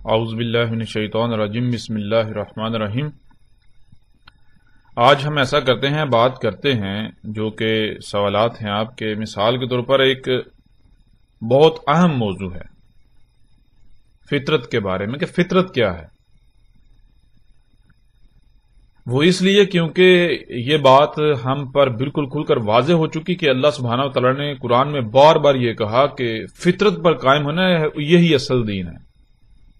اعوذ باللہ من الشیطان الرجیم بسم اللہ الرحمن الرحیم۔ آج ہم ایسا کرتے ہیں، بات کرتے ہیں جو کہ سوالات ہیں آپ کے، مثال کے طور پر ایک بہت اہم موضوع ہے فطرت کے بارے میں، کہ فطرت کیا ہے۔ وہ اس لیے کیونکہ یہ بات ہم پر بالکل کھل کر واضح ہو چکی کہ اللہ سبحانہ و تعالیٰ نے قرآن میں بار بار یہ کہا کہ فطرت پر قائم ہونا ہے، یہی اصل دین ہے،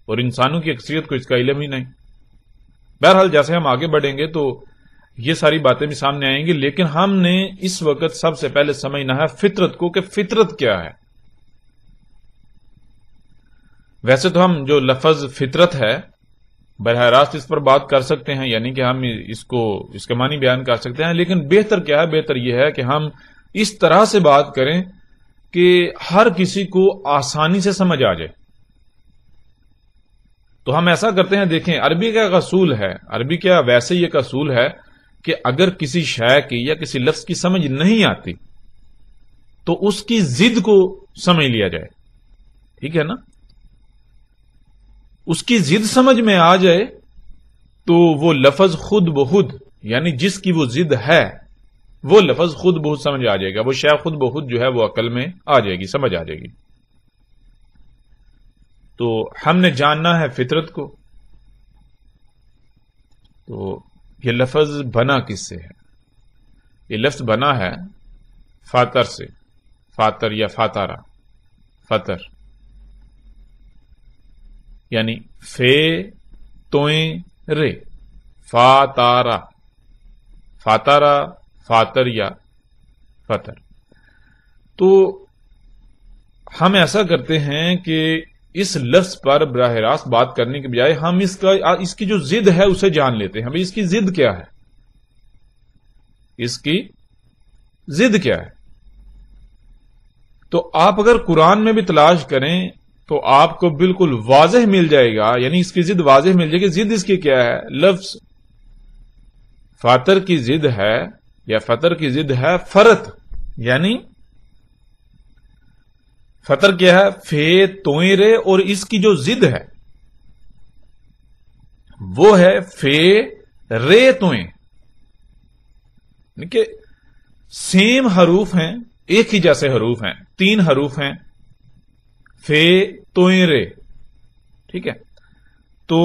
اور انسانوں کی اکثریت کو اس کا علم ہی نہیں۔ بہرحال جیسے ہم آگے بڑھیں گے تو یہ ساری باتیں بھی سامنے آئیں گی، لیکن ہم نے اس وقت سب سے پہلے سمجھنا ہے فطرت کو، کہ فطرت کیا ہے۔ ویسے تو ہم جو لفظ فطرت ہے براہ راست اس پر بات کر سکتے ہیں، یعنی کہ ہم اس کے معنی بیان کر سکتے ہیں، لیکن بہتر کیا ہے؟ بہتر یہ ہے کہ ہم اس طرح سے بات کریں کہ ہر کسی کو آسانی سے سمجھ آ جائے۔ تو ہم ایسا کرتے ہیں، دیکھیں عربی کا ایک اصول ہے، عربی کا ویسے ہی ایک اصول ہے کہ اگر کسی شے کی یا کسی لفظ کی سمجھ نہیں آتی تو اس کی ضد کو سمجھ لیا جائے، ٹھیک ہے نا؟ اس کی ضد سمجھ میں آ جائے تو وہ لفظ خود بخود، یعنی جس کی وہ ضد ہے وہ لفظ خود بخود سمجھ آ جائے گا، وہ شے خود بخود جو ہے وہ عقل میں آ جائے گی، سمجھ آ جائے گی۔ تو ہم نے جاننا ہے فطرت کو۔ تو یہ لفظ بنا کس سے ہے؟ یہ لفظ بنا ہے فاتر سے، فاتر یا فاتارا، فطر یعنی فے توئیں رے، فاتارا، فاتارا، فاتر یا فطر۔ تو ہم ایسا کرتے ہیں کہ اس لفظ پر براہ راست بات کرنے کے بجائے ہم اس کی جو ضد ہے اسے جان لیتے ہیں۔ ہمیں اس کی ضد کیا ہے، اس کی ضد کیا ہے۔ تو آپ اگر قرآن میں بھی تلاش کریں تو آپ کو بالکل واضح مل جائے گا، یعنی اس کی ضد واضح مل جائے گی۔ ضد اس کی کیا ہے؟ لفظ فاتر کی ضد ہے یا فطر کی ضد ہے فرت، یعنی فطر کیا ہے؟ فے توئیں رے، اور اس کی جو ضد ہے وہ ہے فے رے توئیں، یعنی کہ سیم حروف ہیں، ایک ہی جیسے حروف ہیں، 3 حروف ہیں، فے توئیں رے، ٹھیک ہے؟ تو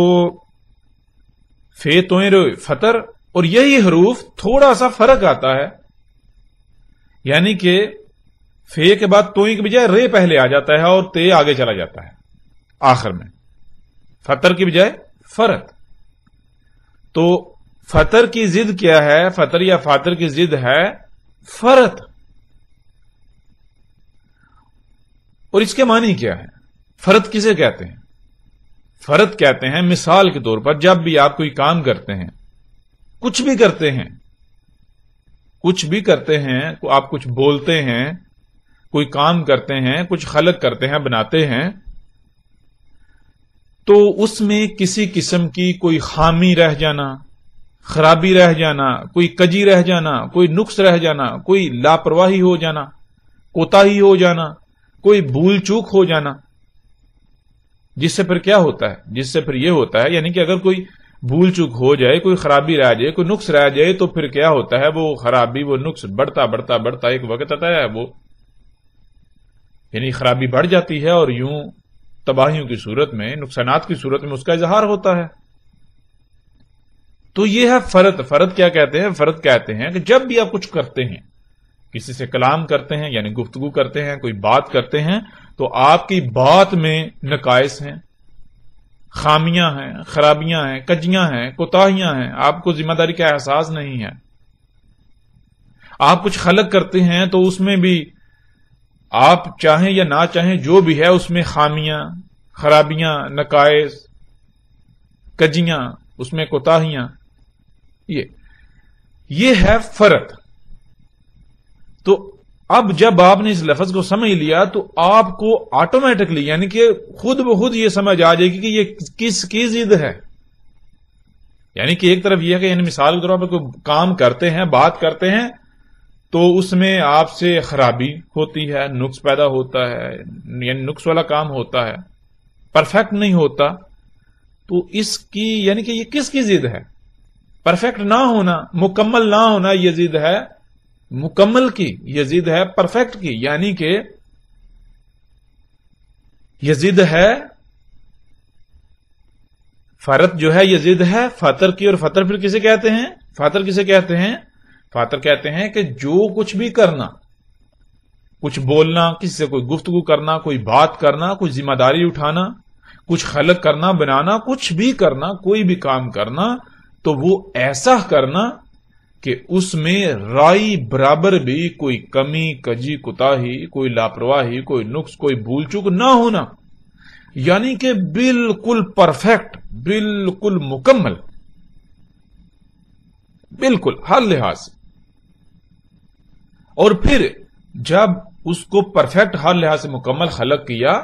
فے توئیں رے فطر، اور یہی حروف تھوڑا سا فرق آتا ہے، یعنی کہ فے کے بعد توئیں کے بجائے رے پہلے آ جاتا ہے اور تے آگے چلا جاتا ہے آخر میں، فطر کی بجائے فرت۔ تو فطر کی ضد کیا ہے؟ فطر یا فاتر کی ضد ہے فرت، اور اس کے معنی کیا ہے؟ فرت کسے کہتے ہیں؟ فرت کہتے ہیں مثال کے طور پر جب بھی آپ کوئی کام کرتے ہیں، کچھ بھی کرتے ہیں، آپ کچھ بولتے ہیں، کوئی کام کرتے ہیں، کچھ خلق کرتے ہیں، بناتے ہیں، تو اس میں کسی قسم کی کوئی خامی رہ جانا، خرابی رہ جانا، کوئی کجی رہ جانا، کوئی نقص رہ جانا، کوئی لاپرواہی ہو جانا، کوتاہی ہو جانا، کوئی بھول چوک ہو جانا، جس سے پھر کیا ہوتا ہے؟ جس سے پھر یہ ہوتا ہے، یعنی کہ اگر کوئی بھول چوک ہو جائے، کوئی خرابی رہ جائے، کوئی نقص رہ جائے، تو پھر کیا ہوتا ہے؟ وہ خرابی، وہ نقص بڑھتا بڑھتا بڑھتا ایک وقت آتا ہے، وہ یعنی خرابی بڑھ جاتی ہے، اور یوں تباہیوں کی صورت میں، نقصانات کی صورت میں اس کا اظہار ہوتا ہے۔ تو یہ ہے فرت۔ فرت کیا کہتے ہیں؟ فرت کہتے ہیں کہ جب بھی آپ کچھ کرتے ہیں، کسی سے کلام کرتے ہیں یعنی گفتگو کرتے ہیں، کوئی بات کرتے ہیں، تو آپ کی بات میں نقائص ہیں، خامیاں ہیں، خرابیاں ہیں، کجیاں ہیں، کوتاہیاں ہیں، آپ کو ذمہ داری کا احساس نہیں ہے۔ آپ کچھ خلق کرتے ہیں تو اس میں بھی آپ چاہیں یا نہ چاہیں جو بھی ہے اس میں خامیاں، خرابیاں، نقائص، کجیاں، اس میں کوتاہیاں، یہ ہے فرت۔ تو اب جب آپ نے اس لفظ کو سمجھ لیا تو آپ کو آٹومیٹکلی، یعنی کہ خود بخود یہ سمجھ آ جائے گی کہ یہ کس کی ضد ہے۔ یعنی کہ ایک طرف یہ ہے کہ یعنی مثال کے طور پر کوئی کام کرتے ہیں، بات کرتے ہیں، تو اس میں آپ سے خرابی ہوتی ہے، نقص پیدا ہوتا ہے، یعنی نقص والا کام ہوتا ہے، پرفیکٹ نہیں ہوتا، تو اس کی یعنی کہ یہ کس کی ضد ہے؟ پرفیکٹ نہ ہونا، مکمل نہ ہونا، یہ ضد ہے مکمل کی، یہ ضد ہے پرفیکٹ کی، یعنی کہ یہ ضد ہے فرت جو ہے، یہ ضد ہے فطر کی، اور فطر پھر کسے کہتے ہیں؟ فطر کسے کہتے ہیں؟ فطر کہتے ہیں کہ جو کچھ بھی کرنا، کچھ بولنا، کسی سے کوئی گفتگو کرنا، کوئی بات کرنا، کوئی ذمہ داری اٹھانا، کچھ خلق کرنا، بنانا، کچھ بھی کرنا، کوئی بھی کام کرنا، تو وہ ایسا کرنا کہ اس میں رائی برابر بھی کوئی کمی، کجی، کوتاہی، کوئی لاپرواہی، کوئی نقص، کوئی بھول چوک نہ ہونا، یعنی کہ بالکل پرفیکٹ، بالکل مکمل، بالکل ہر لحاظ سے۔ اور پھر جب اس کو پرفیکٹ ہر لحاظ سے مکمل خلق کیا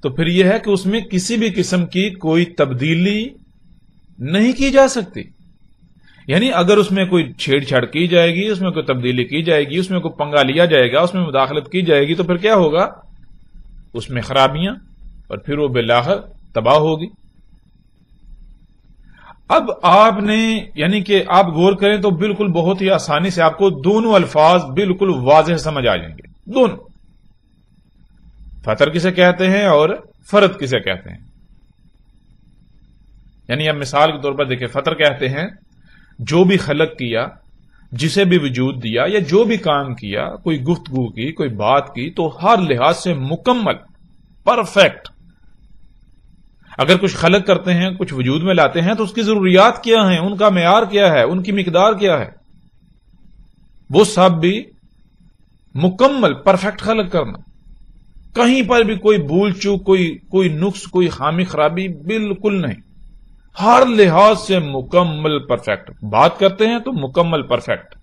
تو پھر یہ ہے کہ اس میں کسی بھی قسم کی کوئی تبدیلی نہیں کی جا سکتی، یعنی اگر اس میں کوئی چھیڑ چھاڑ کی جائے گی، اس میں کوئی تبدیلی کی جائے گی، اس میں کوئی پنگا لیا جائے گا، اس میں مداخلت کی جائے گی، تو پھر کیا ہوگا؟ اس میں خرابیاں، اور پھر وہ بالآخر تباہ ہوگی۔ اب آپ نے یعنی کہ آپ غور کریں تو بالکل بہت ہی آسانی سے آپ کو دونوں الفاظ بالکل واضح سمجھ آ جائیں گے، دونوں، فطر کسے کہتے ہیں اور فرد کسے کہتے ہیں۔ یعنی اب مثال کے طور پر دیکھیں، فطر کہتے ہیں جو بھی خلق کیا، جسے بھی وجود دیا، یا جو بھی کام کیا، کوئی گفتگو کی، کوئی بات کی، تو ہر لحاظ سے مکمل، پرفیکٹ۔ اگر کچھ خلق کرتے ہیں، کچھ وجود میں لاتے ہیں، تو اس کی ضروریات کیا ہیں، ان کا معیار کیا ہے، ان کی مقدار کیا ہے، وہ سب بھی مکمل پرفیکٹ خلق کرنا، کہیں پر بھی کوئی بھول چوک، کوئی نقص، کوئی خامی خرابی بالکل نہیں، ہر لحاظ سے مکمل پرفیکٹ۔ بات کرتے ہیں تو مکمل پرفیکٹ،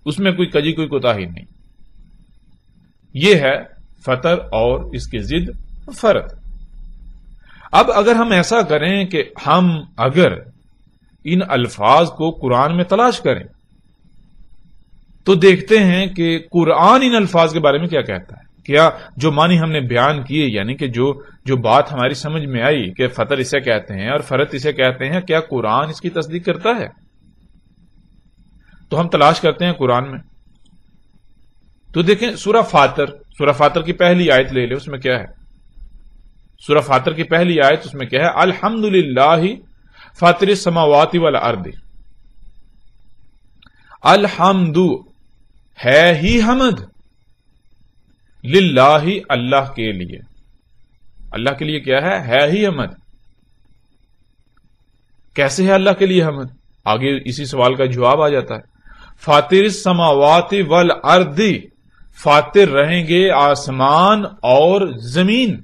اس میں کوئی کجی، کوئی کوتاہی نہیں۔ یہ ہے فطر اور اس کی ضد فرد۔ اب اگر ہم ایسا کریں کہ ہم اگر ان الفاظ کو قرآن میں تلاش کریں تو دیکھتے ہیں کہ قرآن ان الفاظ کے بارے میں کیا کہتا ہے۔ کیا جو معنی ہم نے بیان کیے، یعنی کہ جو بات ہماری سمجھ میں آئی کہ فطر اسے کہتے ہیں اور فرد اسے کہتے ہیں، کیا قرآن اس کی تصدیق کرتا ہے؟ تو ہم تلاش کرتے ہیں قرآن میں، تو دیکھیں سورہ فاطر کی پہلی آیت لے لیں، اس میں کیا ہے؟ سورہ فاطر کی پہلی آیت، اس میں کیا ہے؟ الحمدللہ فاطر السماوات والارض۔ الحمد ہے ہی حمد، للہ اللہ کے لیے، اللہ کے لیے کیا ہے ہی حمد۔ کیسے ہے اللہ کے لیے حمد؟ آگے اسی سوال کا جواب آ جاتا ہے۔ فاطر السماوات والارض، فاطر رہیں گے آسمان اور زمین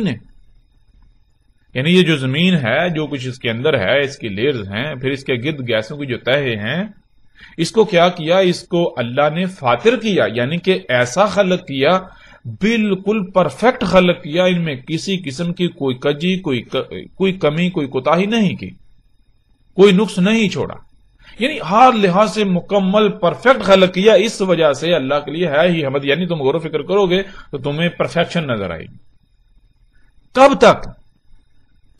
نے، یعنی یہ جو زمین ہے، جو کچھ اس کے اندر ہے، اس کی لیئرز ہیں، پھر اس کے گرد گیسوں کی جو تہے ہیں، اس کو کیا کیا؟ اس کو اللہ نے فاطر کیا، یعنی کہ ایسا خلق کیا، بالکل پرفیکٹ خلق کیا، ان میں کسی قسم کی کوئی کجی، کوئی کمی، کوئی کوتاہی نہیں کی، کوئی نقص نہیں چھوڑا، یعنی ہر لحاظ سے مکمل پرفیکٹ خلق کیا۔ اس وجہ سے اللہ کے لیے ہے ہی حمد، یعنی تم غور و فکر کرو گے تو تمہیں پرفیکشن نظر آئے گی۔ کب تک؟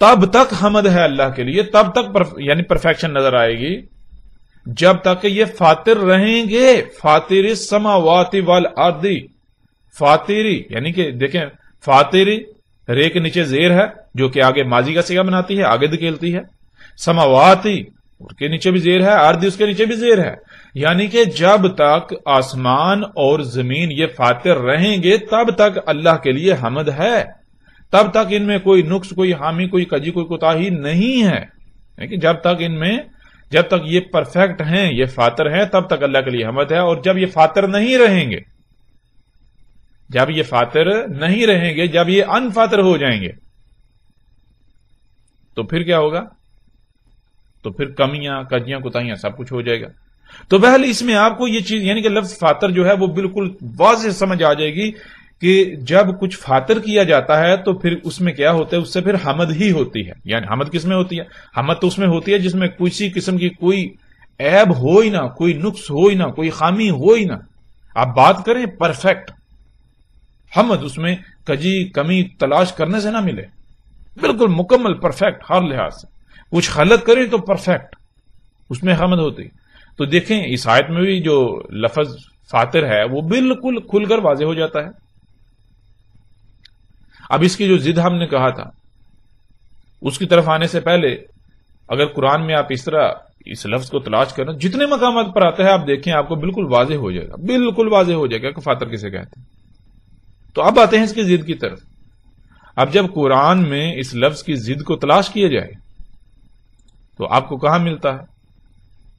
تب تک حمد ہے اللہ کے لیے، تب تک یعنی پرفیکشن نظر آئے گی جب تک کہ یہ فاطر رہیں گے۔ فاطر السماوات والارض، فاطری یعنی کہ دیکھیں، فاطری رے کے نیچے زیر ہے جو کہ آگے ماضی کا صیغہ بناتی ہے، آگے دھکیلتی ہے۔ سماواتی اس کے نیچے بھی زیر ہے، ارض اس کے نیچے بھی زیر ہے، یعنی کہ جب تک آسمان اور زمین یہ فاطر رہیں گے تب تک اللہ کے لیے حمد ہے، تب تک ان میں کوئی نقص، کوئی حامی، کوئی کجی، کوئی کوتاہی نہیں ہے، یعنی جب تک یہ پرفیکٹ ہیں، یہ فاطر ہیں، تب تک اللہ کے لیے حمد ہے۔ اور جب یہ فاطر نہیں رہیں گے، جب یہ انفاطر ہو جائیں گے تو پھر کیا ہوگا؟ تو پھر کمیاں، کجیاں، کوتاہیاں سب کچھ ہو جائے گا۔ تو بہرحال اس میں آپ کو یہ چیز یعنی کہ لفظ فاطر جو ہے وہ بالکل واضح سمجھ آ جائے گی کہ جب کچھ فاطر کیا جاتا ہے تو پھر اس میں کیا ہوتا ہے؟ اس سے پھر حمد ہی ہوتی ہے۔ یعنی حمد کس میں ہوتی ہے؟ حمد تو اس میں ہوتی ہے جس میں کسی قسم کی کوئی عیب ہو ہی نہ، کوئی نقص ہو ہی نہ، کوئی خامی ہو ہی نہ، آپ بات کریں پرفیکٹ حمد، اس میں کجی، کمی تلاش کرنے سے نہ ملے، بالکل مکمل پرفیکٹ ہر لحاظ سے. کچھ غلط کریں تو پرفیکٹ اس میں حمد ہوتی. تو دیکھیں اس آیت میں بھی جو لفظ فاطر ہے وہ بالکل کھل کر واضح ہو جاتا ہے. اب اس کی جو ضد ہم نے کہا تھا اس کی طرف آنے سے پہلے اگر قرآن میں آپ اس طرح اس لفظ کو تلاش کرنا جتنے مقامات پر آتا ہے آپ دیکھیں آپ کو بالکل واضح ہو جائے گا, بالکل واضح ہو جائے گا کہ فاطر کسے کہتے ہیں. تو اب آتے ہیں اس کی ضد کی طرف. اب جب قرآن میں اس لفظ کی ضد کو تلاش کیا جائے تو آپ کو کہاں ملتا ہے؟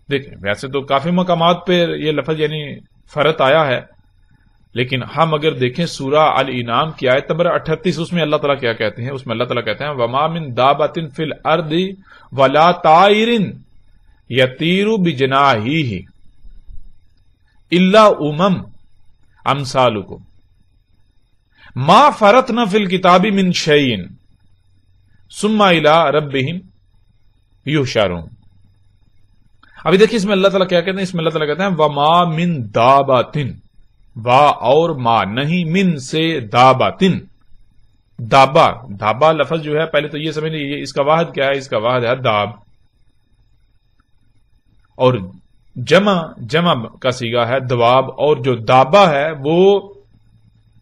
دیکھیں ویسے تو کافی مقامات پہ یہ لفظ یعنی فرت آیا ہے, لیکن ہم اگر دیکھیں سورہ الانعام کی آیت نمبر 38 اس میں اللہ تعالیٰ کیا کہتے ہیں؟ اس میں اللہ تعالیٰ کہتے ہیں وَمَا مِن دَابَةٍ فِي الْأَرْضِ وَلَا طَائِرٍ يَطِيرُ بِجَنَاحِهِ إِلَّا أُمَمٌ أَمْثَالُكُمْ مَا فَرَطْنَا فِي الْكِتَابِ مِن شَيْءٍ ثُمَّ إِلَىٰ رَبِّهِمْ يُحْشَرُونَ. ابھی دیکھیں اس میں اللہ تعالیٰ کیا کہتے ہیں؟ اس میں اللہ تعالیٰ کہتے ہیں وَمَا مِن دَابَةٍ, وا اور ما نہیں, من سے داباتن. دابا, دابا لفظ جو ہے پہلے تو یہ سمجھ لیجیے اس کا واحد کیا ہے؟ اس کا واحد ہے داب, اور جمع کا صیغہ ہے دواب, اور جو دابا ہے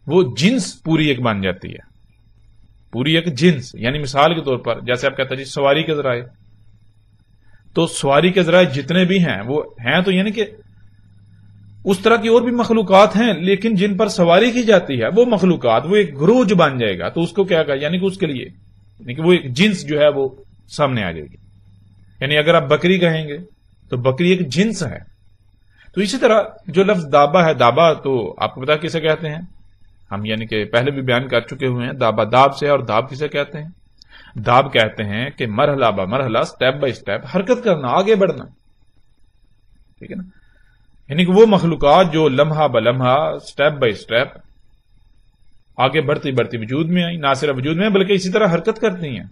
وہ جنس پوری ایک بن جاتی ہے, پوری ایک جنس. یعنی مثال کے طور پر جیسے آپ کہتے ہیں جی سواری کے ذرائع, تو سواری کے ذرائع جتنے بھی ہیں وہ ہیں تو یعنی کہ اس طرح کی اور بھی مخلوقات ہیں لیکن جن پر سواری کی جاتی ہے وہ مخلوقات, وہ ایک گروہ جو بن جائے گا تو اس کو کیا کہا, یعنی کہ اس کے لیے یعنی کہ وہ ایک جنس جو ہے وہ سامنے آ جائے گی. یعنی اگر آپ بکری کہیں گے تو بکری ایک جنس ہے. تو اسی طرح جو لفظ دابا ہے, دابا تو آپ کو پتا کسے کہتے ہیں؟ ہم یعنی کہ پہلے بھی بیان کر چکے ہوئے ہیں دابا داب سے. اور داب کسے کہتے ہیں؟ داب کہتے ہیں کہ مرحلہ با مرحلہ, سٹیپ بائی سٹیپ حرکت کرنا, آگے بڑھنا. ٹھیک ہے نا, یعنی کہ وہ مخلوقات جو لمحہ بلمحہ سٹیپ بائی سٹیپ آگے بڑھتی بڑھتی وجود میں آئی, نہ صرف وجود میں بلکہ اسی طرح حرکت کرتی ہیں.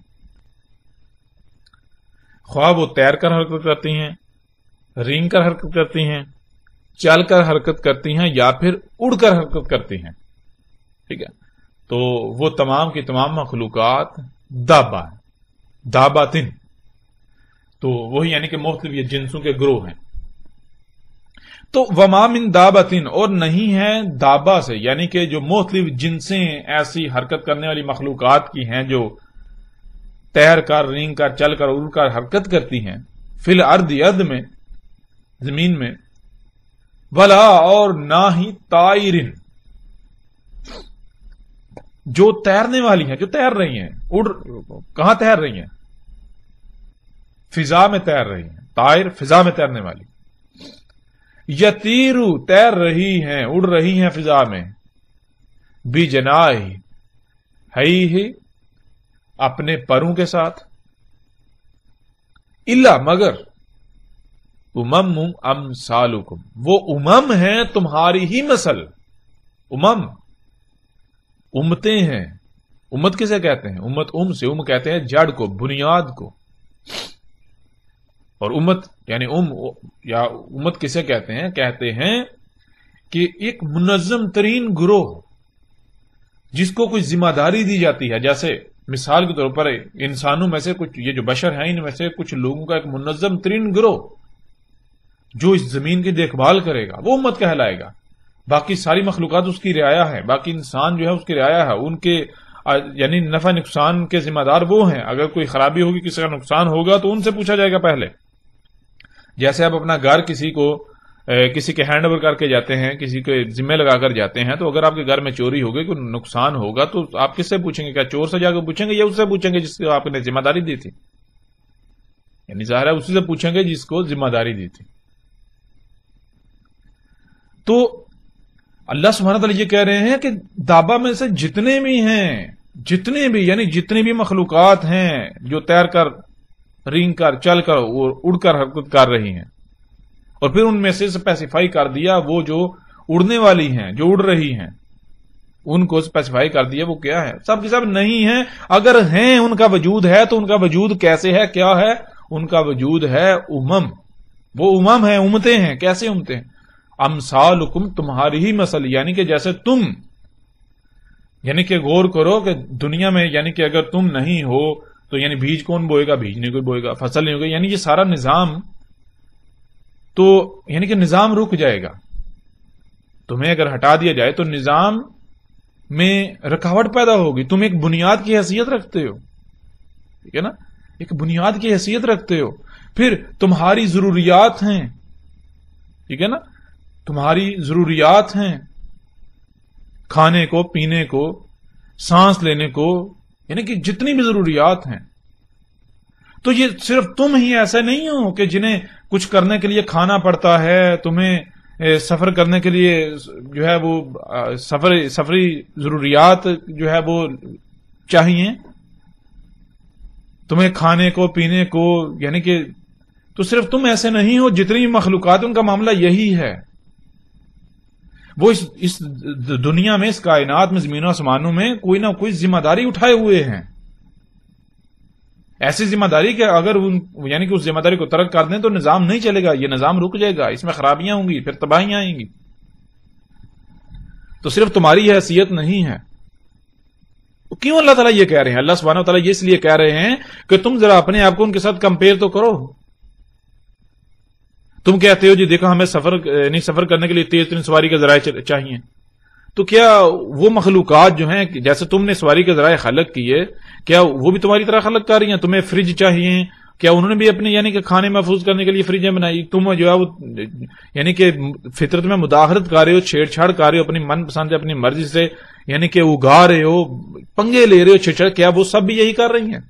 خواہ وہ تیر کر حرکت کرتی ہیں, رینگ کر حرکت کرتی ہیں, چل کر حرکت کرتی ہیں, یا پھر اڑ کر حرکت کرتی ہیں. ٹھیک ہے, تو وہ تمام کی تمام مخلوقات دابا ہیں, داباتن. تو وہی یعنی کہ مختلف یہ جنسوں کے گروہ ہیں. تو وما من دابتن, اور نہیں ہے دابا سے, یعنی کہ جو مختلف جنسیں ایسی حرکت کرنے والی مخلوقات کی ہیں جو تیر کر, رینگ کر, چل کر, اڑ کر حرکت کرتی ہیں, فی الارض ارض میں, زمین میں, ولا اور نہ ہی طائرن, جو تیرنے والی ہیں, جو تیر رہی ہیں. کہاں تیر رہی ہیں؟ فضا میں تیر رہی ہیں. طائر فضا میں تیرنے والی. یتیرو تیر رہی ہیں, اڑ رہی ہیں فضا میں, بی جناح ہی اپنے پروں کے ساتھ, الا مگر, امم امثالکم, وہ امم ہیں تمہاری ہی مثل. امتیں ہیں. امت کسے کہتے ہیں؟ امت سے, کہتے ہیں جڑ کو, بنیاد کو. اور امت یعنی یا امت کسے کہتے ہیں؟ کہتے ہیں کہ ایک منظم ترین گروہ جس کو کوئی ذمہ داری دی جاتی ہے. جیسے مثال کے طور پر انسانوں میں سے کچھ, یہ جو بشر ہیں ان میں سے کچھ لوگوں کا ایک منظم ترین گروہ جو اس زمین کی دیکھ بھال کرے گا, وہ امت کہلائے گا. باقی ساری مخلوقات اس کی رعایا ہے, باقی انسان جو ہے اس کی رعایا ہے. ان کے یعنی نفع نقصان کے ذمہ دار وہ ہیں. اگر کوئی خرابی ہوگی, کسی کا نقصان ہوگا تو ان سے پوچھا جائے گا پہلے. جیسے آپ اپنا گھر کسی کے ہینڈ اوور کر کے جاتے ہیں, کسی کے ذمہ لگا کر جاتے ہیں, تو اگر آپ کے گھر میں چوری ہوگی, کوئی نقصان ہوگا, تو آپ کس سے پوچھیں گے؟ کیا چور سے جا کے پوچھیں گے یا اس سے پوچھیں گے جس کو آپ نے ذمہ داری دی تھی؟ یعنی ظاہر ہے اسی سے پوچھیں گے جس کو ذمہ داری دی تھی. تو اللہ سبحانہ تعالیٰ یہ کہہ رہے ہیں کہ دابا میں سے جتنے بھی ہیں, یعنی جتنی بھی مخلوقات ہیں جو تیر کر, رینگ کر, چل کر اور اڑ کر حرکت کر رہی ہیں, اور پھر ان میں سے اسپیسیفائی کر دیا وہ جو اڑنے والی ہیں, جو اڑ رہی ہیں, ان کو اسپیسیفائی کر دیا وہ کیا ہے؟ سب کے سب نہیں ہیں. اگر ہیں, ان کا وجود ہے, تو ان کا وجود کیسے ہے, کیا ہے؟ ان کا وجود ہے امم. وہ امم ہیں, امتیں ہیں. کیسے امتیں؟ امثالکم, تمہاری ہی مثل, یعنی کہ جیسے تم یعنی کہ غور کرو کہ دنیا میں یعنی کہ اگر تم نہیں ہو تو یعنی بیج کون بوئے گا؟ بیج نہیں کوئی بوئے گا، فصل نہیں ہوگا، یعنی یہ سارا نظام تو یعنی کہ نظام رک جائے گا. تمہیں اگر ہٹا دیا جائے تو نظام میں رکاوٹ پیدا ہوگی. تم ایک بنیاد کی حیثیت رکھتے ہو، ٹھیک ہے نا، ایک بنیاد کی حیثیت رکھتے ہو. پھر تمہاری ضروریات ہیں، ٹھیک ہے نا، تمہاری ضروریات ہیں کھانے کو، پینے کو، سانس لینے کو، یعنی کہ جتنی بھی ضروریات ہیں. تو یہ صرف تم ہی ایسے نہیں ہو کہ جنہیں کچھ کرنے کے لیے کھانا پڑتا ہے، تمہیں سفر کرنے کے لیے جو ہے وہ سفری ضروریات جو ہے وہ چاہیے، تمہیں کھانے کو پینے کو، یعنی کہ تو صرف تم ایسے نہیں ہو، جتنی بھی مخلوقات ان کا معاملہ یہی ہے. وہ اس دنیا میں، اس کائنات میں، زمین و آسمانوں میں کوئی نہ کوئی ذمہ داری اٹھائے ہوئے ہیں. ایسی ذمہ داری کہ اگر یعنی کہ اس ذمہ داری کو ترک کر دیں تو نظام نہیں چلے گا، یہ نظام رک جائے گا، اس میں خرابیاں ہوں گی، پھر تباہیاں آئیں گی. تو صرف تمہاری حیثیت نہیں ہے. کیوں اللہ تعالیٰ یہ کہہ رہے ہیں؟ اللہ سبحانہ و تعالیٰ یہ اس لیے کہہ رہے ہیں کہ تم ذرا اپنے آپ کو ان کے ساتھ کمپیئر تو کرو. تم کہتے ہو جی دیکھو ہمیں سفر کرنے کے لیے تیز ترین سواری کے ذرائع چاہیے. تو کیا وہ مخلوقات جو ہیں جیسے تم نے سواری کے ذرائع خلق کیے، کیا وہ بھی تمہاری طرح خلق کر رہی ہیں؟ تمہیں فریج چاہیے، کیا انہوں نے بھی اپنے یعنی کہ کھانے محفوظ کرنے کے لیے فریجیں بنائی؟ تم جو ہے وہ یعنی کہ فطرت میں مداخلت کر رہے ہو، چھیڑ چھاڑ کر رہے ہو، اپنی من پسند اپنی مرضی سے یعنی کہ اگا رہے ہو، پنگے لے رہے ہو چھیڑ چھاڑ. کیا وہ سب بھی یہی کر رہی ہیں؟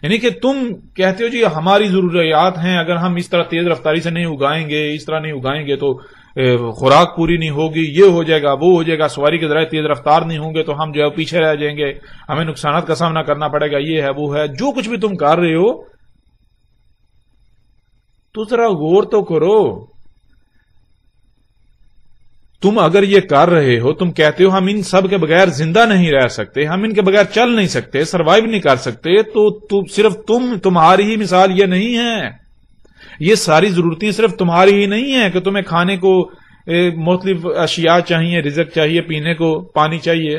یعنی کہ تم کہتے ہو جی ہماری ضروریات ہیں، اگر ہم اس طرح تیز رفتاری سے نہیں اگائیں گے، اس طرح نہیں اگائیں گے تو خوراک پوری نہیں ہوگی، یہ ہو جائے گا، وہ ہو جائے گا، سواری کے ذرائع تیز رفتار نہیں ہوں گے تو ہم جو ہے پیچھے رہ جائیں گے، ہمیں نقصانات کا سامنا کرنا پڑے گا، یہ ہے وہ ہے. جو کچھ بھی تم کر رہے ہو تو ذرا غور تو کرو. تم اگر یہ کر رہے ہو، تم کہتے ہو ہم ان سب کے بغیر زندہ نہیں رہ سکتے، ہم ان کے بغیر چل نہیں سکتے، سروائیو نہیں کر سکتے، تو صرف تمہاری ہی مثال یہ نہیں ہے. یہ ساری ضرورتیں صرف تمہاری ہی نہیں ہیں کہ تمہیں کھانے کو مختلف اشیاء چاہیے، رزق چاہیے، پینے کو پانی چاہیے،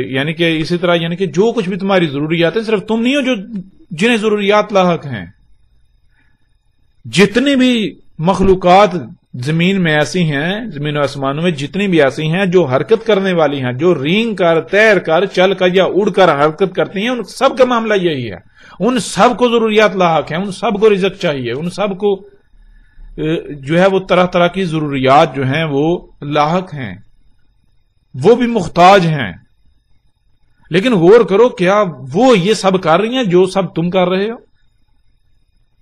یعنی کہ اسی طرح یعنی کہ جو کچھ بھی تمہاری ضروریات ہیں صرف تم نہیں ہو جنہیں ضروریات لاحق ہیں. جتنی بھی مخلوقات زمین میں ایسی ہیں، زمین و آسمانوں میں جتنی بھی ایسی ہیں جو حرکت کرنے والی ہیں، جو رینگ کر، تیر کر، چل کر یا اڑ کر حرکت کرتی ہیں، ان سب کا معاملہ یہی ہے. ان سب کو ضروریات لاحق ہیں، ان سب کو رزق چاہیے، ان سب کو جو ہے وہ طرح طرح کی ضروریات جو ہیں وہ لاحق ہیں، وہ بھی محتاج ہیں. لیکن غور کرو کیا وہ یہ سب کر رہی ہیں جو سب تم کر رہے ہو؟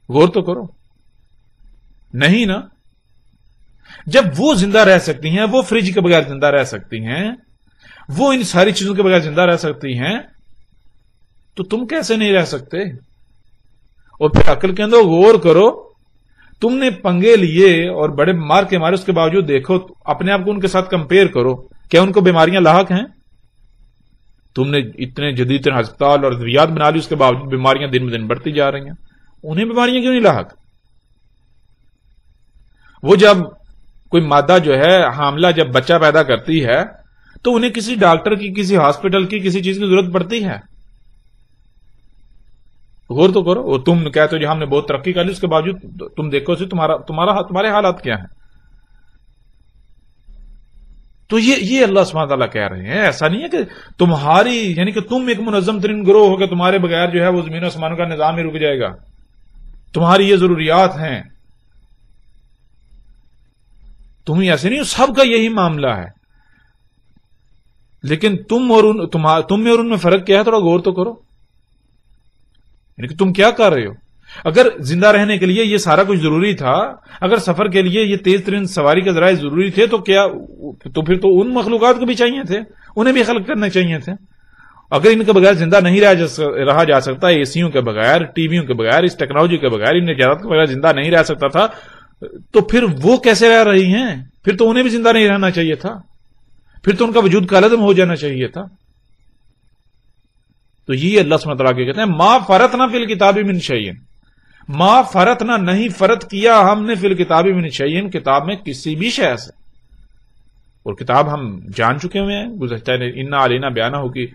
غور تو کرو. نہیں نا. جب وہ زندہ رہ سکتی ہیں، وہ فریج کے بغیر زندہ رہ سکتی ہیں، وہ ان ساری چیزوں کے بغیر زندہ رہ سکتی ہیں، تو تم کیسے نہیں رہ سکتے؟ اور پھر عقل کے اندر غور کرو. تم نے پنگے لیے اور بڑے مار کے مارے، اس کے باوجود دیکھو اپنے آپ کو ان کے ساتھ کمپیئر کرو، کیا ان کو بیماریاں لاحق ہیں؟ تم نے اتنے جدید ترین ہسپتال اور ادویات بنا لی، اس کے باوجود بیماریاں دن بدن بڑھتی جا رہی ہیں. انہیں بیماریاں کیوں نہیں لاحق؟ وہ جب کوئی مادہ جو ہے حاملہ جب بچہ پیدا کرتی ہے تو انہیں کسی ڈاکٹر کی، کسی ہاسپٹل کی، کسی چیز کی ضرورت پڑتی ہے. غور تو کرو. اور تم کہتے ہو جی ہم نے بہت ترقی کر لی، اس کے باوجود تم دیکھو تمہارے حالات کیا ہیں. تو یہ اللہ سبحانہ تعالیٰ کہہ رہے ہیں. ایسا نہیں ہے کہ تمہاری یعنی کہ تم ایک منظم ترین گروہ ہو کہ تمہارے بغیر جو ہے وہ زمین و آسمانوں کا نظام ہی رک جائے گا. تمہاری یہ ضروریات ہیں، تم ہی ایسے نہیں ہو، سب کا یہی معاملہ ہے. لیکن تم میں اور ان میں فرق کیا ہے؟ تھوڑا غور تو کرو. یعنی کہ تم کیا کر رہے ہو؟ اگر زندہ رہنے کے لیے یہ سارا کچھ ضروری تھا، اگر سفر کے لیے یہ تیز ترین سواری کے ذرائع ضروری تھے، تو پھر تو ان مخلوقات کو بھی چاہیے تھے، انہیں بھی خلق کرنے چاہیے تھے. اگر ان کے بغیر زندہ نہیں رہا جا سکتا، اے سیوں کے بغیر، ٹی ویوں کے بغیر، اس ٹیکنالوجی کے بغیر، ان نجات کے بغیر زندہ نہیں رہ سکتا تھا، تو پھر وہ کیسے رہ رہی ہیں؟ پھر تو انہیں بھی زندہ نہیں رہنا چاہیے تھا، پھر تو ان کا وجود کالعدم ہو جانا چاہیے تھا. تو یہ اللہ سبحانہ وتعالیٰ کہتے ہیں ما فرطنا فی الکتاب من شیء، ما فرطنا نہیں فرط کیا ہم نے فی الکتاب من شیء، کتاب میں کسی بھی شے سے. اور کتاب ہم جان چکے ہوئے ہیں گزشتہ انا علینا بیانہ ہو کی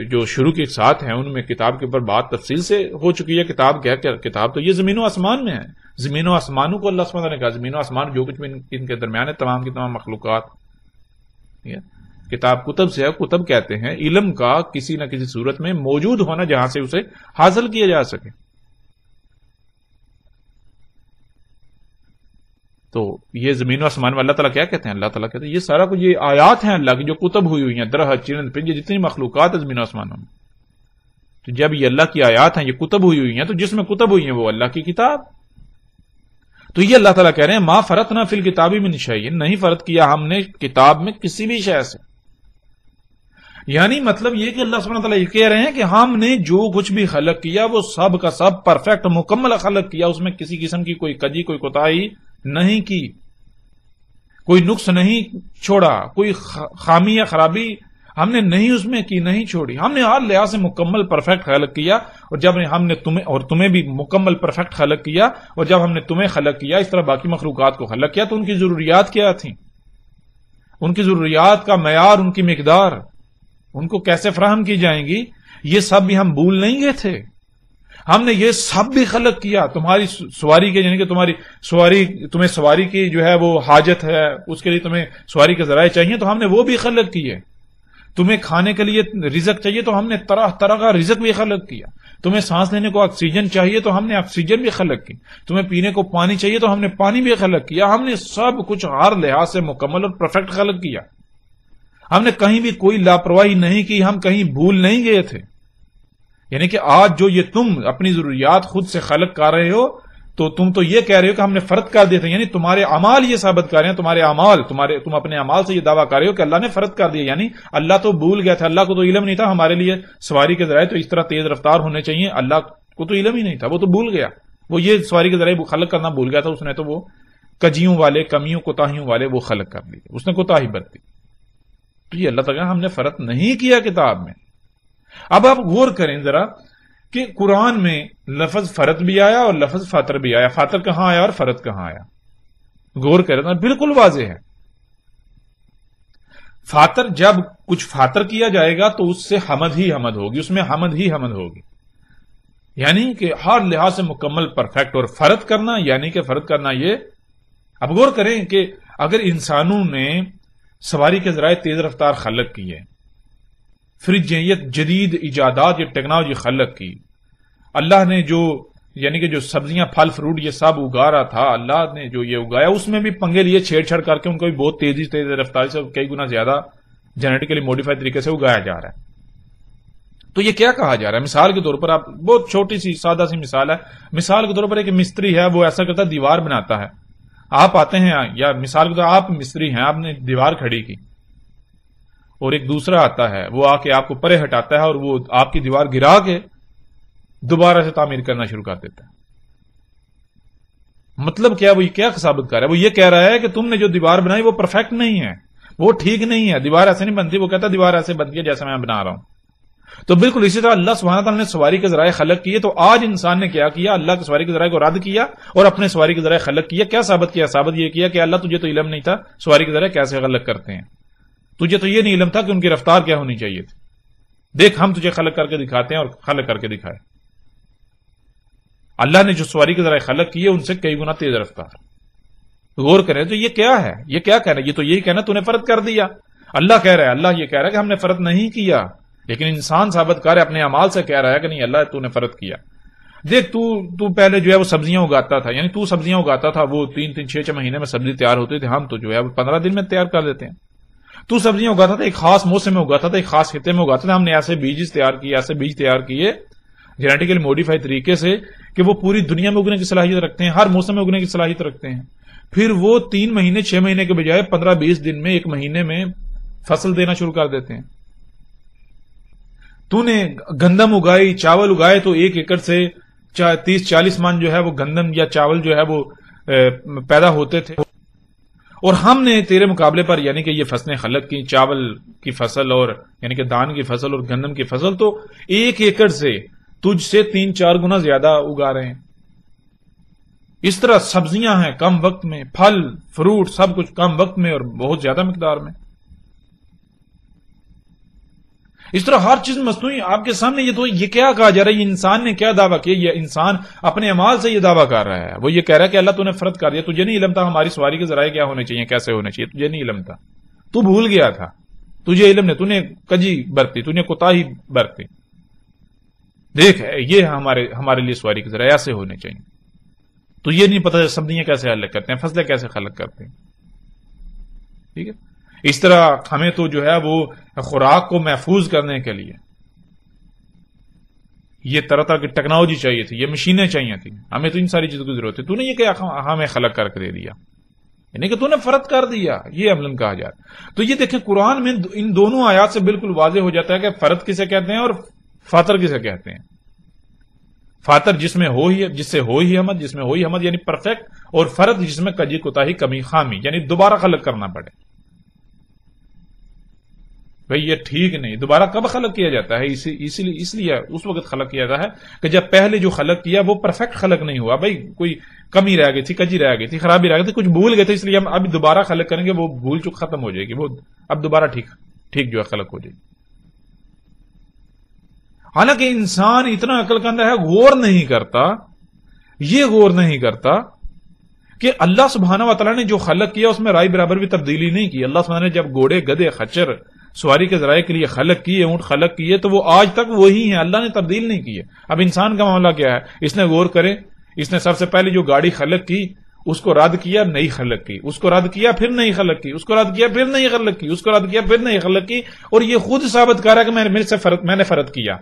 جو شروع کے ساتھ ہیں ان میں کتاب کے اوپر بات تفصیل سے ہو چکی ہے. کتاب کیا کتاب تو یہ زمین و آسمان میں ہے. زمین و آسمانوں کو اللہ سبحانہ وتعالیٰ نے کہا زمین و آسمان جو کچھ بھی ان کے درمیان ہے تمام کی تمام مخلوقات. کتاب کتب سے ہے. کتب کہتے ہیں علم کا کسی نہ کسی صورت میں موجود ہونا جہاں سے اسے حاصل کیا جا سکے. تو یہ زمین و آسمان میں اللہ تعالیٰ کیا کہتے ہیں؟ اللہ تعالیٰ کہتے ہیں یہ سارا کچھ یہ آیات ہیں اللہ کی جو کتب ہوئی ہوئی ہیں درخت چرند پرند جتنی مخلوقات ہے زمین و آسمانوں میں. تو جب یہ اللہ کی آیات ہیں یہ کتب ہوئی ہوئی ہیں تو جس میں کتب ہوئی ہیں وہ اللہ کی کتاب. تو یہ اللہ تعالیٰ کہہ رہے ہیں ما فرطنا فی الکتاب من شیء نہیں فرض کیا ہم نے کتاب میں کسی بھی شے سے. یعنی مطلب یہ کہ اللہ سبحانہ تعالیٰ یہ کہہ رہے ہیں کہ ہم نے جو کچھ بھی خلق کیا وہ سب کا سب پرفیکٹ مکمل خلق کیا. اس میں کسی قسم کی کوئی کجی کوئی کوتاہی نہیں کی, کوئی نقص نہیں چھوڑا, کوئی خامی یا خرابی ہم نے نہیں اس میں کی نہیں چھوڑی. ہم نے ہر لحاظ سے مکمل پرفیکٹ خلق کیا. اور جب ہم نے تمہیں بھی مکمل پرفیکٹ خلق کیا اور جب ہم نے تمہیں خلق کیا اس طرح باقی مخلوقات کو خلق کیا تو ان کی ضروریات کیا تھیں, ان کی ضروریات کا معیار, ان کی مقدار, ان کو کیسے فراہم کی جائیں گی یہ سب بھی ہم بھول نہیں گئے تھے. ہم نے یہ سب بھی خلق کیا. تمہاری سواری کے یعنی کہ تمہیں سواری کی جو ہے وہ حاجت ہے, اس کے لیے تمہیں سواری کے ذرائع چاہیے تو ہم نے وہ بھی خلق کیے. تمہیں کھانے کے لیے رزق چاہیے تو ہم نے طرح طرح کا رزق بھی خلق کیا. تمہیں سانس لینے کو آکسیجن چاہیے تو ہم نے آکسیجن بھی خلق کی. تمہیں پینے کو پانی چاہیے تو ہم نے پانی بھی خلق کیا. ہم نے سب کچھ ہر لحاظ سے مکمل اور پرفیکٹ خلق کیا. ہم نے کہیں بھی کوئی لاپرواہی نہیں کی, ہم کہیں بھول نہیں گئے تھے. یعنی کہ آج جو یہ تم اپنی ضروریات خود سے خلق کر رہے ہو تو تم تو یہ کہہ رہے ہو کہ ہم نے فرض کر دیے تھے. یعنی تمہارے اعمال یہ ثابت کر رہے ہیں, تمہارے اعمال تم اپنے اعمال سے یہ دعویٰ کر رہے ہو کہ اللہ نے فرض کر دیا. یعنی اللہ تو بھول گیا تھا, اللہ کو تو علم نہیں تھا ہمارے لیے سواری کے ذرائع تو اس طرح تیز رفتار ہونے چاہیے. اللہ کو تو علم ہی نہیں تھا, وہ تو بھول گیا. وہ یہ سواری کے ذرائع خلق کرنا بھول گیا تھا. اس نے تو وہ کجیوں والے کمیوں کوتاہیوں والے وہ خلق کر لیے, اس نے کوتاہی برتی. تو یہ اللہ تعالیٰ ہم نے فرض نہیں کیا کتاب میں. اب آپ غور کریں ذرا کہ قرآن میں لفظ فرض بھی آیا اور لفظ فاطر بھی آیا. فاطر کہاں آیا اور فرض کہاں آیا؟ غور کریں تو بالکل واضح ہے. فاطر جب کچھ فاطر کیا جائے گا تو اس سے حمد ہی حمد ہوگی, اس میں حمد ہی حمد ہوگی. یعنی کہ ہر لحاظ سے مکمل پرفیکٹ. اور فرض کرنا یعنی کہ فرض کرنا یہ اب غور کریں کہ اگر انسانوں نے سواری کے ذرائع تیز رفتار خلق کی ہے, فریج یہ جدید ایجادات یہ ٹیکنالوجی خلق کی, اللہ نے جو یعنی کہ جو سبزیاں پھل فروٹ یہ سب اگا رہا تھا اللہ نے جو یہ اگایا اس میں بھی پنگے لیے چھیڑ چھاڑ کر کے ان کو بھی بہت تیز رفتاری سے کئی گنا زیادہ جینیٹیکلی موڈیفائڈ طریقے سے اگایا جا رہا ہے. تو یہ کیا کہا جا رہا ہے؟ مثال کے طور پر آپ بہت چھوٹی سی سادہ سی مثال ہے. مثال کے طور پر ایک مستری ہے, وہ ایسا کرتا ہے دیوار بناتا ہے. آپ آتے ہیں یا مثال کے طور پر آپ مستری ہیں, آپ نے دیوار کھڑی کی اور ایک دوسرا آتا ہے وہ آ کے آپ کو پرے ہٹاتا ہے اور وہ آپ کی دیوار گرا کے دوبارہ سے تعمیر کرنا شروع کر دیتا ہے. مطلب کیا وہ یہ کیا ثابت کر رہا ہے؟ وہ یہ کہہ رہا ہے کہ تم نے جو دیوار بنائی وہ پرفیکٹ نہیں ہے, وہ ٹھیک نہیں ہے, دیوار ایسے نہیں بنتی. وہ کہتا ہے دیوار ایسے بنتی ہے جیسے میں بنا رہا ہوں. تو بالکل اسی طرح اللہ سبحانہ تعالیٰ نے سواری کے ذرائع خلق کیے. تو آج انسان نے کیا کیا؟ اللہ کے سواری کے ذرائع کو رد کیا اور اپنے سواری کے ذرائع خلق کیا. کیا ثابت کیا؟ ثابت یہ کیا کہ اللہ تجھے تو علم نہیں تھا سواری کے ذرائع کیسے خلق کرتے ہیں, تجھے تو یہ نہیں علم تھا کہ ان کی رفتار کیا ہونی چاہیے تھی. دیکھ ہم تجھے خلق کر کے دکھاتے ہیں اور خلق کر کے دکھائے. اللہ نے جو سواری کے ذرائع خلق کیے ان سے کئی گنا تیز رفتار. غور کریں تو یہ کیا ہے؟ یہ کیا کہنا؟ یہ تو یہی کہنا تو نے فرض کر دیا. اللہ کہہ رہا ہے, اللہ یہ کہہ رہا ہے کہ ہم نے فرض نہیں کیا, لیکن انسان ثابت کر اپنے اعمال سے کہہ رہا ہے کہ نہیں اللہ تو نے فرض کیا. دیکھ تو پہلے جو ہے وہ سبزیاں اگاتا تھا, یعنی تو سبزیاں اگاتا تھا, وہ 3-6 مہینے میں سبزی تیار ہوتی تھی, ہم تو جو ہے وہ 15 دن میں تیار کر دیتے ہیں. تو سبزیاں اگاتا تھا, ایک خاص موسم میں اگاتا تھا, ایک خاص خطے میں اگاتا تھا. ہم نے ایسے بیج تیار کیے جینیٹیکلی موڈیفائی طریقے سے کہ وہ پوری دنیا میں اگنے کی صلاحیت رکھتے ہیں, ہر موسم میں اگنے کی صلاحیت رکھتے ہیں. پھر وہ 3 مہینے 6 مہینے کے بجائے 15-20 دن میں 1 مہینے میں فصل دینا شروع کر دیتے ہیں. تو نے گندم اگائی, چاول اگائے, تو 1 ایکڑ سے 30-40 من جو ہے وہ گندم یا چاول جو ہے وہ پیدا ہوتے تھے. اور ہم نے تیرے مقابلے پر یعنی کہ یہ فصلیں خلق کی, چاول کی فصل اور یعنی کہ دان کی فصل اور گندم کی فصل, تو 1 ایکڑ سے تجھ سے 3-4 گنا زیادہ اگا رہے ہیں. اس طرح سبزیاں ہیں کم وقت میں، پھل فروٹ سب کچھ کم وقت میں اور بہت زیادہ مقدار میں. اس طرح ہر چیز مصنوعی آپ کے سامنے. یہ کیا کہا جا رہا ہے؟ یہ انسان نے کیا دعویٰ کیا؟ یہ انسان اپنے اعمال سے یہ دعویٰ کر رہا ہے. وہ یہ کہہ رہا ہے کہ اللہ تو نے فرض کر دیا، تجھے نہیں علم تھا ہماری سواری کے ذرائع کیا ہونے چاہیے، کیسے ہونے چاہیے، تجھے نہیں علم تھا، تو بھول گیا تھا، تجھے علم نہیں، تو نے کجی برتی، تو نے کوتاہی برتی. دیکھ یہ ہمارے لیے سواری کے ذرائع ایسے ہونے چاہیے. تو یہ نہیں پتا سبزیاں کیسے حل کرتے ہیں، فصلیں کیسے خلق کرتے ہیں. ٹھیک ہے. اس طرح ہمیں تو جو ہے وہ خوراک کو محفوظ کرنے کے لیے یہ طرح طرح کی ٹیکنالوجی چاہیے تھی، یہ مشینیں چاہیے تھیں، ہمیں تو ان ساری چیزوں کی ضرورت ہے. تو نے یہ کہ ہمیں خلق کر کے دے دیا، یعنی کہ تو نے فرض کر دیا، یہ عملاً کہا جاتا. تو یہ دیکھیں قرآن میں ان دونوں آیات سے بالکل واضح ہو جاتا ہے کہ فرض کسے کہتے ہیں اور فاطر کسے کہتے ہیں. فاطر جس سے ہو ہی حمد یعنی پرفیکٹ، اور فرد جس میں کجی کوتاہی کمی خامی یعنی دوبارہ خلق کرنا پڑے. بھئی یہ ٹھیک نہیں. دوبارہ کب خلق کیا جاتا ہے؟ اس لیے اس وقت خلق کیا جاتا ہے کہ جب پہلے جو خلق کیا وہ پرفیکٹ خلق نہیں ہوا. بھئی کوئی کمی رہ گئی تھی، کجی رہ گئی تھی، خرابی رہ گئی تھی، کچھ بھول گئے تھے، اس لیے ہم ابھی دوبارہ خلق کریں گے، وہ بھول چک ختم ہو جائے گی، وہ اب دوبارہ ٹھیک جو ہے خلق ہو جائے گی. حالانکہ انسان اتنا عقل کا اندر ہے، غور نہیں کرتا کہ اللہ سبحانہ و تعالیٰ نے جو خلق کیا اس میں رائے برابر بھی تبدیلی نہیں کی. اللہ سبحانہ نے جب گھوڑے گدھے خچر سواری کے ذرائع کے لیے خلق کیے، اونٹ خلق کیے، تو وہ آج تک وہی ہیں، اللہ نے تبدیل نہیں کیے. اب انسان کا معاملہ کیا ہے؟ اس نے غور کرے، اس نے سب سے پہلے جو گاڑی خلق کی اس کو رد کیا، نئی خلق کی، اس کو رد کیا پھر نئی خلق کی، اس کو رد کیا پھر نئی خلق کی، اس کو رد کیا پھر نئی خلق کی، اور یہ خود ثابت کر رہا ہے کہ میں نے فرد کیا.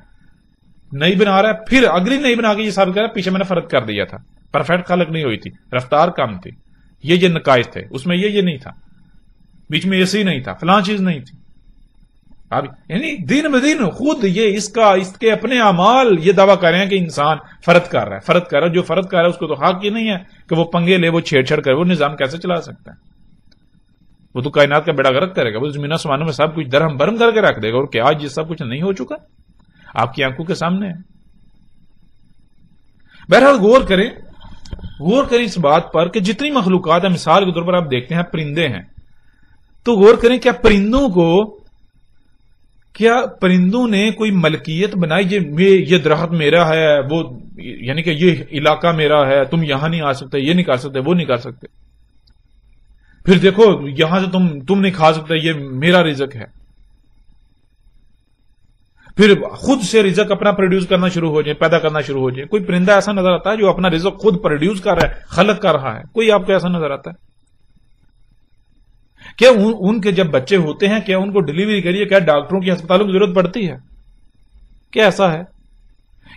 نئی بنا رہا ہے، پھر اگلی نئی بنا کے یہ ثابت کر رہا ہے پیچھے میں نے فرد کر دیا تھا. پرفیکٹ خلق نہیں ہوئی تھی، رفتار کم تھی، یہ نقائص تھے، اس میں یہ نہیں تھا، بیچ میں ایسی نہیں تھا، فلاں چیز نہیں تھی. اب یعنی دین بدین خود یہ اس کے اپنے اعمال یہ دعویٰ کر رہے ہیں کہ انسان فرد کر رہا ہے. جو فرد کر رہا ہے اس کو تو حق یہ نہیں ہے کہ وہ پنگے لے، وہ چھیڑ چھڑ کرے، وہ نظام کیسے چلا سکتا ہے؟ وہ تو کائنات کا بیڑا غرق کرے گا، وہ زمین آسمانوں میں سب کچھ درہم برہم کر کے رکھ دے گا. اور کیا آج یہ سب کچھ نہیں ہو چکا آپ کی آنکھوں کے سامنے ہے؟ بہرحال غور کریں اس بات پر کہ جتنی مخلوقات ہیں، مثال کے طور پر آپ دیکھتے ہیں پرندے ہیں، تو غور کریں کیا پرندوں نے کوئی ملکیت بنائی؟ یہ درخت میرا ہے، وہ یعنی کہ یہ علاقہ میرا ہے، تم یہاں نہیں آ سکتے، یہ نہیں کر سکتے، وہ نہیں کر سکتے. پھر دیکھو یہاں سے تم نہیں کھا سکتے، یہ میرا رزق ہے. پھر خود سے رزق اپنا پروڈیوس کرنا شروع ہو جائے، پیدا کرنا شروع ہو جائے. کوئی پرندہ ایسا نظر آتا ہے جو اپنا رزق خود پروڈیوس کر رہا ہے، خلق کر رہا ہے؟ کوئی آپ کو ایسا نظر آتا ہے؟ کیا ان کے جب بچے ہوتے ہیں کیا ان کو ڈلیوری کریے کیا ڈاکٹروں کی ہسپتالوں کی ضرورت پڑتی ہے؟ کیا ایسا ہے؟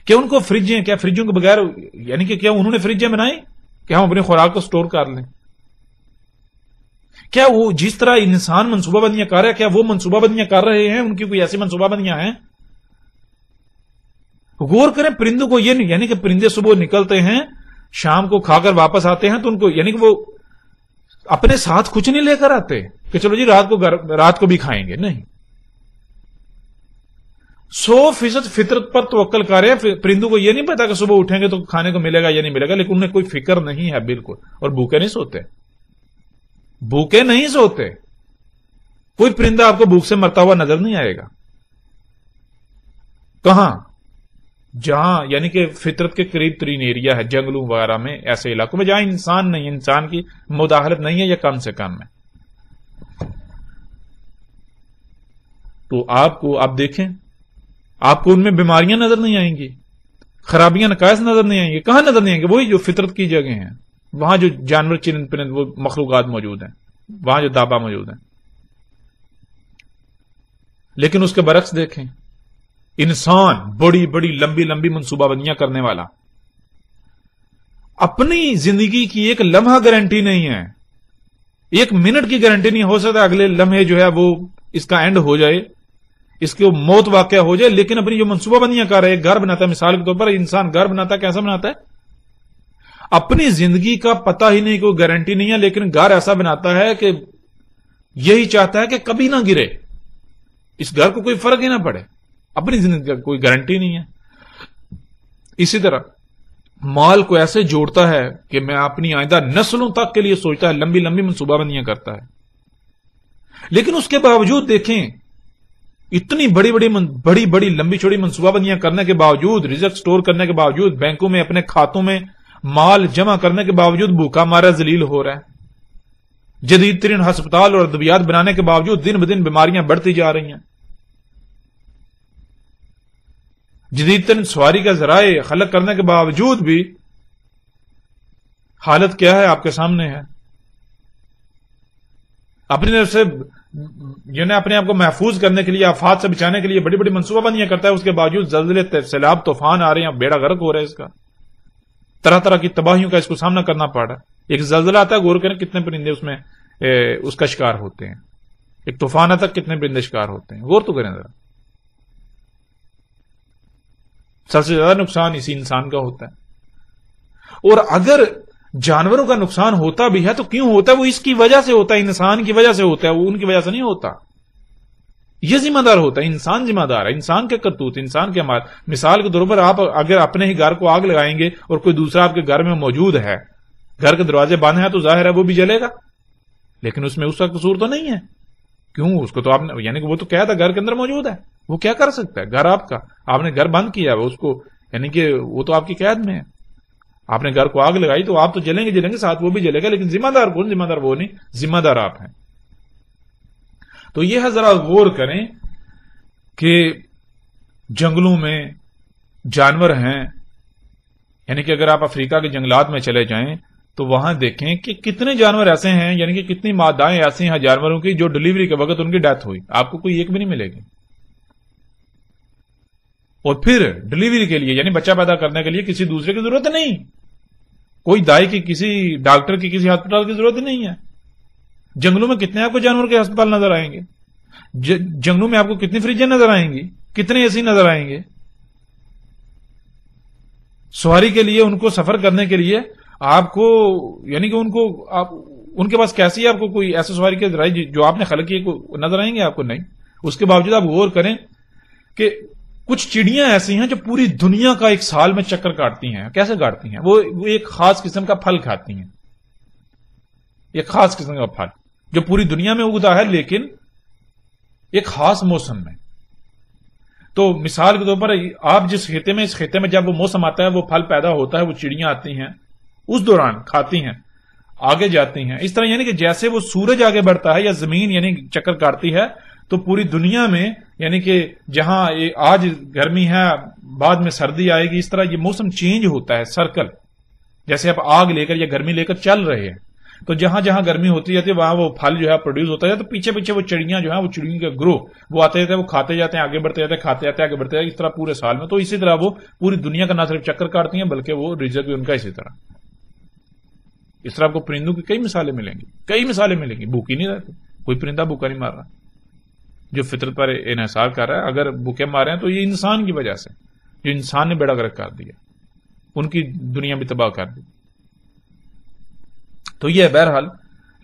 کیا ان کو فریجیں، کیا فریجوں کے بغیر یعنی کہ کیا انہوں نے فریجیں بنائی کہ ہم اپنی خوراک کو سٹور کر لیں؟ کیا وہ جس طرح انسان منصوبہ بندیاں کر رہے ہیں کیا وہ منصوبہ بندیاں کر رہے ہیں؟ ان کی کوئی ایسی منصوبہ بندیاں ہیں؟ غور کریں پرندوں کو، یہ نہیں یعنی کہ پرندے صبح نکلتے ہیں شام کو کھا کر واپس آتے ہیں، تو ان کو یعنی کہ وہ اپنے ساتھ کچھ نہیں لے کر آتے کہ چلو جی رات کو بھی کھائیں گے. نہیں، 100% فطرت پر توکل کر رہے ہیں. پرندوں کو یہ نہیں پتا کہ صبح اٹھیں گے تو کھانے کو ملے گا یا نہیں ملے گا، لیکن انہیں کوئی فکر نہیں ہے بالکل. اور بھوکے نہیں سوتے. کوئی پرندہ آپ کو بھوک سے مرتا ہوا نظر نہیں آئے گا. کہاں؟ جہاں یعنی کہ فطرت کے قریب ترین ایریا ہے، جنگلوں وغیرہ میں، ایسے علاقوں میں جہاں انسان نہیں ہے، انسان کی مداخلت نہیں ہے یا کم سے کم ہے. تو آپ دیکھیں، آپ کو ان میں بیماریاں نظر نہیں آئیں گی، خرابیاں نقائص نظر نہیں آئیں گی. کہاں نظر نہیں آئیں گے؟ وہی جو فطرت کی جگہ ہیں، وہاں جو جانور چرند پرند وہ مخلوقات موجود ہیں، وہاں جو دابا موجود ہیں. لیکن اس کے برعکس دیکھیں، انسان بڑی بڑی لمبی لمبی منصوبہ بندیاں کرنے والا، اپنی زندگی کی ایک لمحہ گارنٹی نہیں ہے، ایک منٹ کی گارنٹی نہیں. ہو سکتا ہے اگلے لمحے جو ہے وہ اس کا اینڈ ہو جائے، اس کی موت واقع ہو جائے، لیکن اپنی جو منصوبہ بندیاں کر رہے ہیں، گھر بناتا ہے مثال کے طور پر، انسان گھر بناتا ہے، کیسا بناتا ہے؟ اپنی زندگی کا پتہ ہی نہیں، کوئی گارنٹی نہیں ہے، لیکن گھر ایسا بناتا ہے کہ یہی چاہتا ہے کہ کبھی نہ گرے، اس گھر کو کوئی فرق ہی نہ پڑے. اپنی زندگی کا کوئی گارنٹی نہیں ہے. اسی طرح مال کو ایسے جوڑتا ہے کہ میں اپنی آئندہ نسلوں تک کے لیے سوچتا ہے، لمبی لمبی منصوبہ بندیاں کرتا ہے. لیکن اس کے باوجود دیکھیں، اتنی بڑی بڑی لمبی چوڑی منصوبہ بندیاں کرنے کے باوجود، رزق سٹور کرنے کے باوجود، بینکوں میں اپنے کھاتوں میں مال جمع کرنے کے باوجود بھوکا مارا ذلیل ہو رہا ہے. جدید ترین ہسپتال اور ادویات بنانے کے باوجود دن بدن بیماریاں بڑھتی جا رہی ہیں. جدید ترین سواری کا ذرائع خلق کرنے کے باوجود بھی حالت کیا ہے آپ کے سامنے ہے. اپنی طرف سے اپنے آپ کو محفوظ کرنے کے لیے، آفات سے بچانے کے لیے بڑی بڑی منصوبہ بندیاں کرتا ہے، اس کے باوجود زلزلے، سیلاب، طوفان آ رہے ہیں، بیڑا غرق ہو رہا ہے، اس کا طرح طرح کی تباہیوں کا اس کو سامنا کرنا پڑ رہا ہے. ایک زلزلہ آتا ہے، غور کریں کتنے پرندے اس میں اس کا شکار ہوتے ہیں. ایک طوفان آتا ہے، کتنے پرندے شکار ہوتے ہیں، غور تو کریں ذرا. سب سے زیادہ نقصان اسی انسان کا ہوتا ہے. اور اگر جانوروں کا نقصان ہوتا بھی ہے تو کیوں ہوتا ہے؟ وہ اس کی وجہ سے ہوتا ہے، انسان کی وجہ سے ہوتا ہے، وہ ان کی وجہ سے نہیں ہوتا. یہ ذمہ دار ہوتا ہے، انسان ذمہ دار ہے، انسان کے کرتوت، انسان کے عمال. مثال کے طور پر آپ اگر اپنے ہی گھر کو آگ لگائیں گے اور کوئی دوسرا آپ کے گھر میں موجود ہے، گھر کے دروازے بند ہیں، تو ظاہر ہے وہ بھی جلے گا، لیکن اس میں اس کا قصور تو نہیں ہے. کیوں؟ اس کو تو آپ نے، یعنی کہ وہ تو کیا تھا، گھر کے اندر موجود ہے، وہ کیا کر سکتا ہے؟ گھر آپ کا، آپ نے گھر بند کیا ہے، اس کو یعنی کہ وہ تو آپ کی قید میں ہے. آپ نے گھر کو آگ لگائی تو آپ تو جلیں گے ساتھ وہ بھی جلے گا، لیکن ذمہ دار کون؟ ذمہ دار وہ نہیں، ذمہ دار آپ ہیں. تو یہ ہے، ذرا غور کریں کہ جنگلوں میں جانور ہیں، یعنی کہ اگر آپ افریقہ کے جنگلات میں چلے جائیں تو وہاں دیکھیں کہ کتنے جانور ایسے ہیں، یعنی کہ کتنی مادائیں ایسی ہیں جانوروں کی جو ڈلیوری کے وقت ان کی ڈیتھ ہوئی، آپ کو کوئی ایک بھی نہیں ملے گی. اور پھر ڈلیوری کے لیے، یعنی بچہ پیدا کرنے کے لیے کسی دوسرے کی ضرورت نہیں، کوئی دائی کی، کسی ڈاکٹر کی، کسی ہسپتال کی ضرورت نہیں ہے. جنگلوں میں کتنے آپ کو جانور کے ہسپتال نظر آئیں گے، جنگلوں میں آپ کو کتنی فریجیں نظر آئیں گی، کتنے اے سی نظر آئیں گے. سواری کے لیے، ان کو سفر کرنے کے لیے آپ کو، یعنی کہ ان کے پاس کیسی آپ کو کوئی ایسے سواری کے ذرائع جو آپ نے خلق کیے نظر آئیں گے آپ کو؟ نہیں. اس کے باوجود آپ غور کریں کہ کچھ چڑیاں ایسی ہیں جو پوری دنیا کا ایک سال میں چکر کاٹتی ہیں. کیسے کاٹتی ہیں؟ وہ ایک خاص قسم کا پھل کھاتی ہیں، ایک خاص قسم کا پھل جو پوری دنیا میں اگتا ہے لیکن ایک خاص موسم میں. تو مثال کے طور پر آپ جس خطے میں، اس خطے میں جب وہ موسم آتا ہے، وہ پھل پیدا ہوتا ہے، وہ چڑیاں آتی ہیں، اس دوران کھاتی ہیں، آگے جاتی ہیں. اس طرح یعنی کہ جیسے وہ سورج آگے بڑھتا ہے یا زمین یعنی چکر کاٹتی ہے، تو پوری دنیا میں یعنی کہ جہاں آج گرمی ہے بعد میں سردی آئے گی، اس طرح یہ موسم چینج ہوتا ہے، سرکل. جیسے آپ آگ لے کر یا گرمی لے کر چل رہے ہیں، تو جہاں جہاں گرمی ہوتی جاتی ہے وہاں وہ پھل جو ہے پروڈیوس ہوتا ہے، تو پیچھے پیچھے وہ چڑیاں جو ہیں، وہ چڑیوں کا گروہ وہ آتے جاتے ہیں، وہ کھاتے جاتے ہیں، آگے بڑھتے جاتے ہیں، کھاتے جاتے ہیں، آگے بڑھتے جاتے ہیں، اس طرح پورے سال میں. تو اسی طرح وہ پوری دنیا کا نہ صرف چکر کاٹتی ہیں بلکہ وہ رزق بھی ان کا اسی طرح. اس طرح آپ کو پرندوں کی کئی مثالیں ملیں گی، کئی مثالیں ملیں گی. بھوکی نہیں رہتی، کوئی پرندہ بھوکا نہیں مار رہا جو فطرت پر انحصار کر رہا ہے. اگر بھوکے مارے ہیں تو یہ انسان کی وجہ سے، جو انسان نے بیڑا غرق کر دیا، ان کی دنیا بھی تباہ کر دی. تو یہ بہرحال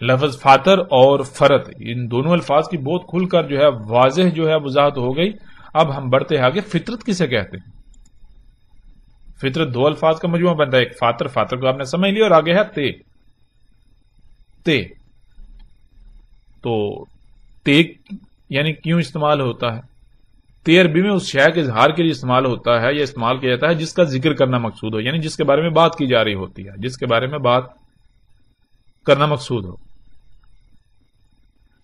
لفظ فاتر اور فرت، ان دونوں الفاظ کی بہت کھل کر جو ہے واضح جو ہے وضاحت ہو گئی. اب ہم بڑھتے ہیں آگے. فطرت کسے کہتے ہیں؟ فطرت دو الفاظ کا مجموعہ بنتا ہے، ایک فاتر، فاتر کو آپ نے سمجھ لیا، اور آگے ہے تے. تے تو تے یعنی کیوں استعمال ہوتا ہے؟ تے عربی میں اس شے کے اظہار کے لیے استعمال ہوتا ہے یا استعمال کیا جاتا ہے جس کا ذکر کرنا مقصود ہو، یعنی جس کے بارے میں بات کی جا رہی ہوتی ہے، جس کے بارے میں بات کرنا مقصود ہو.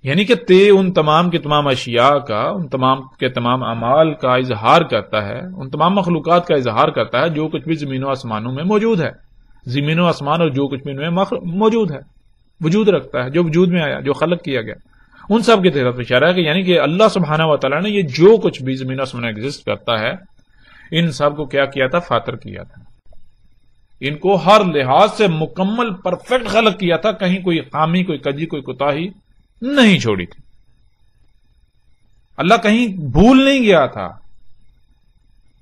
یعنی کہ تے ان تمام کے تمام اشیاء کا، ان تمام کے تمام اعمال کا اظہار کرتا ہے، ان تمام مخلوقات کا اظہار کرتا ہے جو کچھ بھی زمین و آسمانوں میں موجود ہے. زمین و آسمان اور جو کچھ بھی ان میں موجود ہے، وجود رکھتا ہے، جو وجود میں آیا، جو خلق کیا گیا، ان سب کی طرف اشارہ ہے کہ یعنی کہ اللہ سبحانہ و تعالیٰ نے یہ جو کچھ بھی زمین و آسمان میں ایگزسٹ کرتا ہے، ان سب کو کیا کیا تھا؟ فاتر کیا تھا. ان کو ہر لحاظ سے مکمل پرفیکٹ خلق کیا تھا، کہیں کوئی خامی، کوئی کجی، کوئی کوتاہی نہیں چھوڑی تھی. اللہ کہیں بھول نہیں گیا تھا.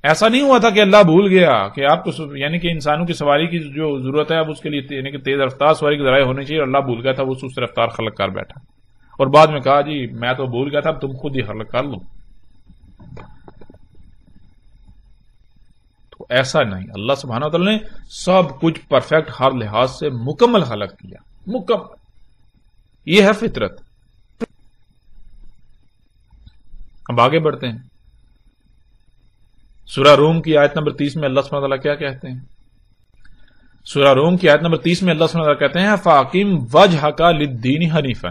ایسا نہیں ہوا تھا کہ اللہ بھول گیا کہ آپ کو یعنی کہ انسانوں کی سواری کی جو ضرورت ہے اب اس کے لیے یعنی کہ تیز رفتار سواری کی ذرائع ہونے چاہیے، اور اللہ بھول گیا تھا، وہ سست رفتار خلق کر بیٹھا، اور بعد میں کہا جی میں تو بھول گیا تھا، اب تم خود ہی خلق کر لو. تو ایسا نہیں، اللہ سبحانہ و تعالی نے سب کچھ پرفیکٹ ہر لحاظ سے مکمل خلق کیا، مکمل. یہ ہے فطرت. اب آگے بڑھتے ہیں. سورہ روم کی آیت نمبر 30 میں اللہ سبحانہ و تعالی کیا کہتے ہیں؟ سورہ روم کی آیت نمبر 30 میں اللہ سبحانہ و تعالی کہتے ہیں فاقم وجہک للدین حنیفا.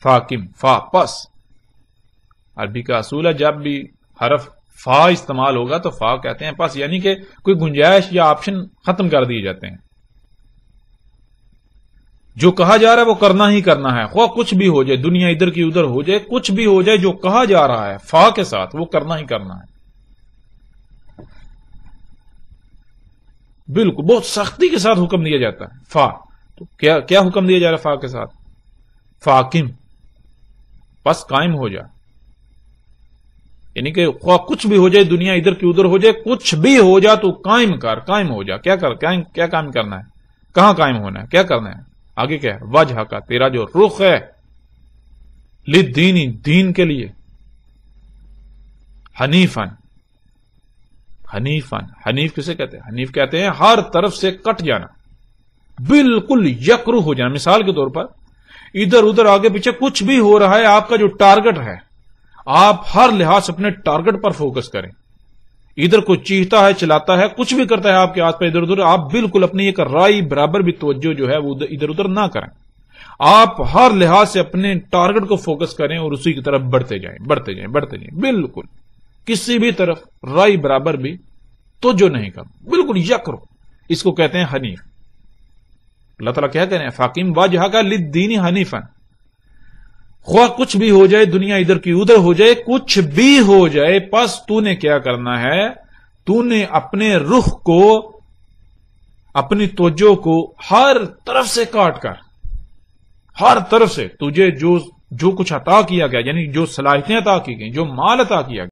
فاقم، فا پس. عربی کا اصول ہے جب بھی حرف فا استعمال ہوگا تو فا کہتے ہیں پس، یعنی کہ کوئی گنجائش یا آپشن ختم کر دیے جاتے ہیں. جو کہا جا رہا ہے وہ کرنا ہی کرنا ہے، خواہ کچھ بھی ہو جائے، دنیا ادھر کی ادھر ہو جائے، کچھ بھی ہو جائے، جو کہا جا رہا ہے فا کے ساتھ وہ کرنا ہی کرنا ہے. بالکل بہت سختی کے ساتھ حکم دیا جاتا ہے. فا تو کیا حکم دیا جا رہا ہے فا کے ساتھ؟ فاقم، پس قائم ہو جا. یعنی کہ خواہ کچھ بھی ہو جائے، دنیا ادھر کی ادھر ہو جائے، کچھ بھی ہو جا تو قائم کر، قائم ہو جا. کیا قائم کرنا ہے؟ کہاں قائم ہونا ہے؟ کیا کرنا ہے؟ آگے کیا ہے؟ وجہ کا، تیرا جو رخ ہے، للدین، دین کے لیے، حنیفن. حنیفن، حنیف کسے کہتے ہیں؟ حنیف کہتے ہیں ہر طرف سے کٹ جانا، بالکل یکرو ہو جانا. مثال کے طور پر ادھر ادھر آگے پیچھے کچھ بھی ہو رہا ہے، آپ کا جو ٹارگٹ ہے، آپ ہر لحاظ سے اپنے ٹارگٹ پر فوکس کریں. ادھر کوئی چیختا ہے، چلاتا ہے، کچھ بھی کرتا ہے آپ کے آس پاس ادھر ادھر، آپ بالکل اپنی ایک رائی برابر بھی توجہ جو ہے وہ ادھر ادھر نہ کریں. آپ ہر لحاظ سے اپنے ٹارگٹ کو فوکس کریں اور اسی کی طرف بڑھتے جائیں، بڑھتے جائیں، بڑھتے جائیں. بالکل کسی بھی طرف رائی برابر بھی توجہ نہیں کرو، بالکل یکرو. اس کو کہتے ہیں حنیف. اللہ تعالیٰ کیا کہہ رہے ہیں؟ فاقم وجہک للدین حنیفا. خواہ کچھ بھی ہو جائے، دنیا ادھر کی ادھر ہو جائے، کچھ بھی ہو جائے، پس تو نے کیا کرنا ہے؟ تو نے اپنے رخ کو، اپنی توجہ کو ہر طرف سے کاٹ کر، ہر طرف سے تجھے جو کچھ عطا کیا گیا، یعنی جو صلاحیتیں عطا کی گئی، جو مال عطا کیا گیا،